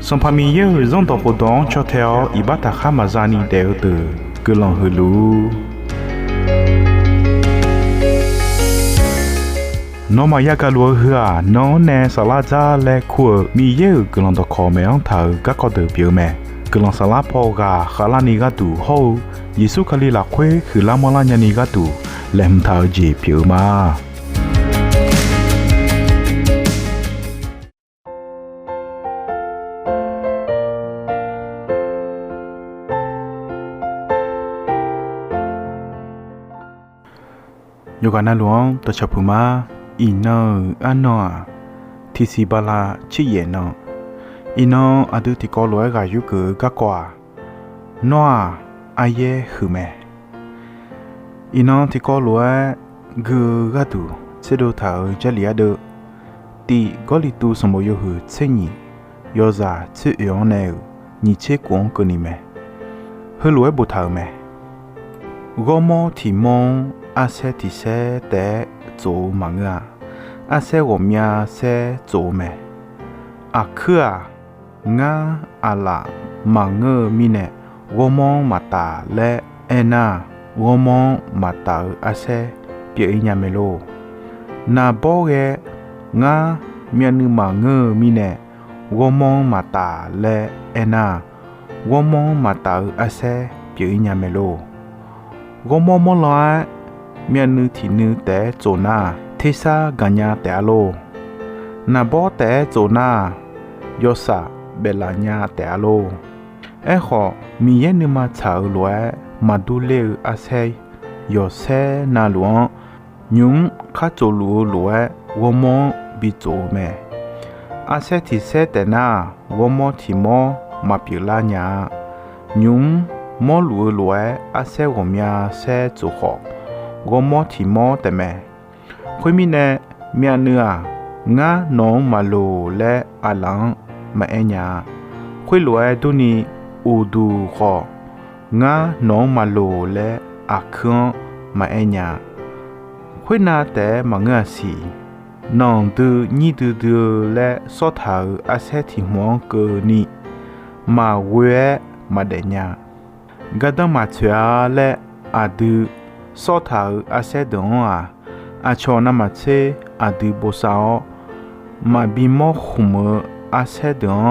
Son famille ils ont dans podon chotel ibata khamazani deute que l'on helu No mayaka lo hua no ne salaza le ku mi ye que l'on doit comme un ta ga ko de bio me que l'on sala po ga khala ni ga tu ho Yesu kali la kwe que la mola nya ni ga tu le mta ji bio ma Yogana luong to chapuma ino ano tisi bala chi ye no ino adu ti ko lo ga yu ku ga kwa noa aye hume ino ti ko lo gu ga tu se do ta jali adu ti goli tu somo yo hu tsenyi yo za tsu yo ne ni che kwon ko ni me hu lo bo ta me gomo ti mon ase ti se te zo manga ase wo mya se zo me akua nga ala manga mine womo mata le ena womo mata ase pye nya melo na boge nga myanu manga mine womo mata le ena womo mata ase pye nya melo womo mo la mianu thinu te zona thesa ganya te alo na bo te zona yosa belanya te alo eho mi ye ni ma chau lwa madule ase yose na luon nyung kha cholu lwa womo bi zo me ase ti se te na womo ti mo mapila nya nyung mo lu lwa ase womya se zo ho gomo ti mo teme khwimine mianua nga no malo le alang ma enya khwilwe duni udu kho nga no malo le akhon ma enya khwina te manga si nong du ni du le so tha ase ti mo ko ni ma we ma de nya gada ma chwa le adu so tha ase don a chona ma che adu bosao ma bi mo khum ase don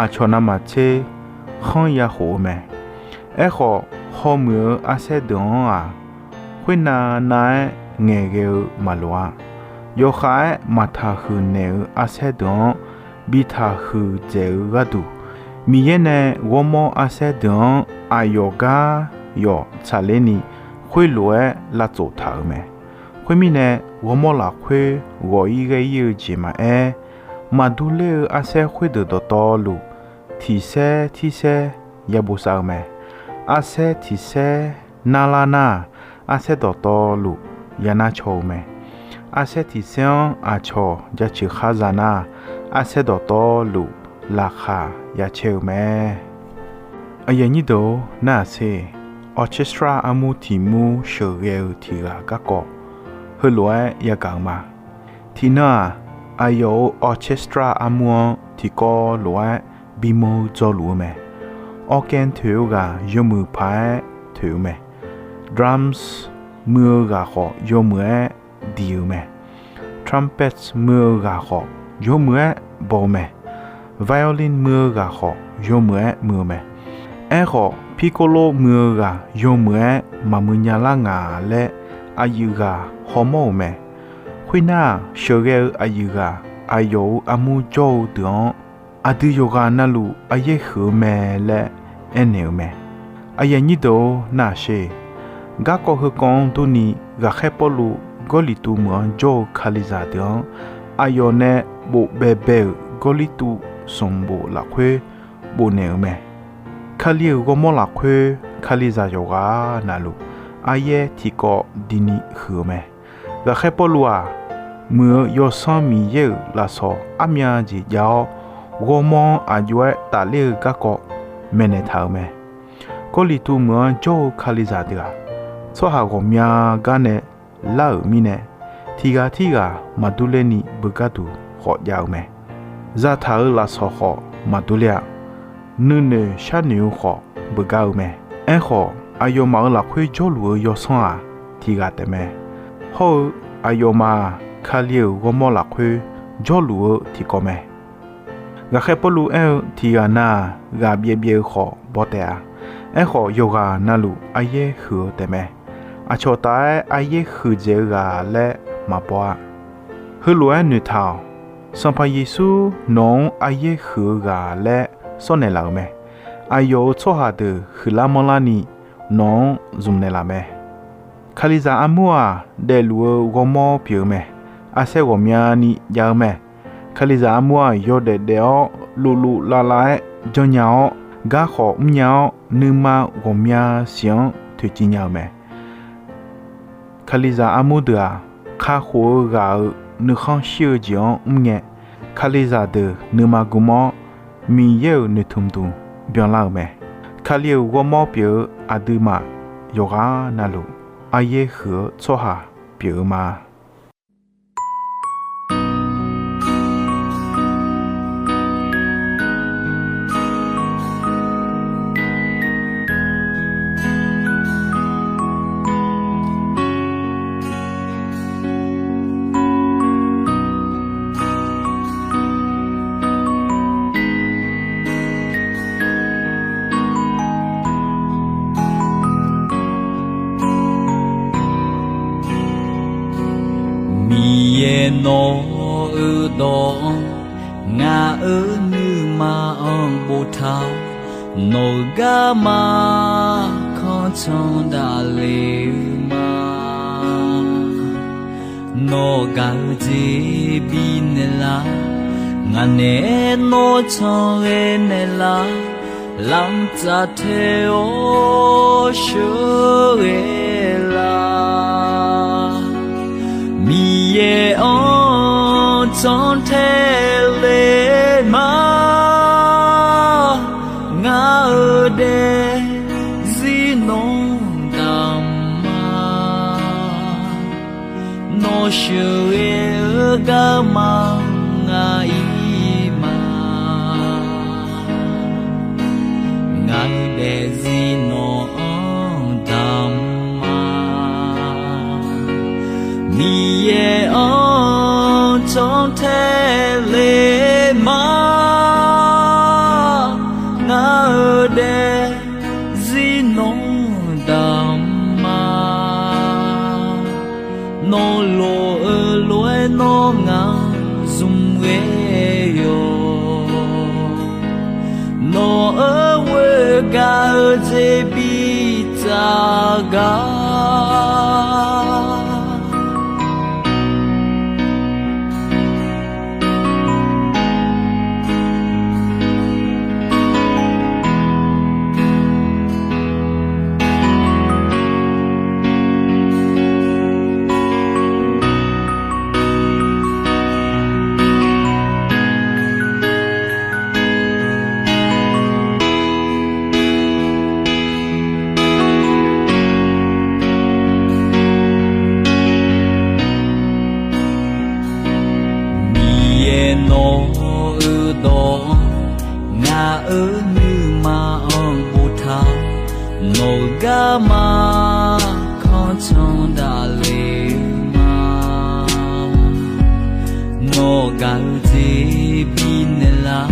a chona ma che khon ya ho me e kho homu ase don khwina na nge ge malwa yo kha ma tha khu ne ase don bi tha khu je ga du mi ye ne womo ase don a yoga yo chaleni khwe loe la zo tha me khwe mi ne womo la khwe go yi ge yi ji ma e ma du le ase khwe de do to lu ti se ya bu sa me ase ti se na la na ase do to lu ya na cho me ase ti se a cho ja chi kha za na ase do to lu la kha ya che me aye ni do na se orchestra amu timu shogel tiga gako hulwa ya gangma tina ayo orchestra amu tiko lwa bimo zolu me organ thuga yomu pai thu me drums mu ga kho yomu diu me trumpets mu ga kho yomu bo me violin mu ga kho yomu mu me eho piccolo muga yomue mamunya la nga le ayuga homo me khwina shogel ayuga ayo amu jo don adu yoga nalu aye khu me le ene me aye ni do na she ga ko hu kon tu ni ga khepolu golitu mo jo khaliza don ayo ne bo bebe golitu sombo la khwe bo ne me khali go mo la khwe khali za yoga nalu aye ti ko dini khume ga khepolwa mu yo so mi ye la so amya ji yao go mo ajwe ta le ga ko mene tha me ko li tu mo jo khali za de so ha go mya ga ne la mi ne ti ga ma du le ni bu ga tu ho yao me za tha la so ho mà tu lia nương nề sát níu khó bự gạo mẹ em khó ayo mà là khuê cho lúa yo xong à thì gạt mẹ hô ayo mà khai liều gom mò là khuê cho lúa thì có mẹ gà khai bò lúa em thì gà na gà bia bia khó bỏ tè em khó yoga na lú aye khử tè mẹ cho ta aye khử dễ gà lẹ mà bỏ hư lúa nữ thảo xong phải Giêsu nong aye khử gà lẹ son này là mẹ ayo cho hà từ khử la mong la ni nong zoom này là mẹ khaliza amua de lúa gomo piu mẹ ase gomia ni ya mẹ khaliza amua yo de deo lulu la la cho nhau ga khó nhau numa gomia xiang thu chi nhau mẹ khaliza amudua kha khô ga nữ khang siêu jiang nghe khaliza de numa gumo mi yeu nữ thum tu biang lao mẹ khaliu gomo piu aduma yoga nalu aye khử cho hà piu ma no ư đó ngã ư như mà ông bồ thao no ga ma khó chọn đã lệ mà no ga gì bi nè la ngã nè no chọn nè la làm ta theo sửa la mi ye on ton te le ma nga de zi non dam ma no shu ga ma nga i ma nga de zi non dam mi ye on ton te le ma nga de zi non dam ma no lo no nga zum we yo no we ga je bi ta ga ga ma khó chọn đã lệ mà no ga gì bi nè la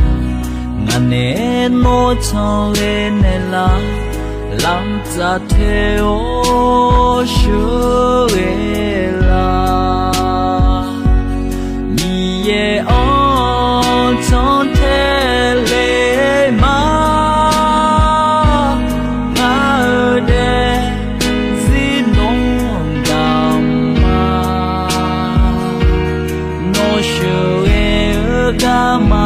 ngã nè no chọn nè la làm ta theo sửa la mi ye on chọn thế lệ mà ga ma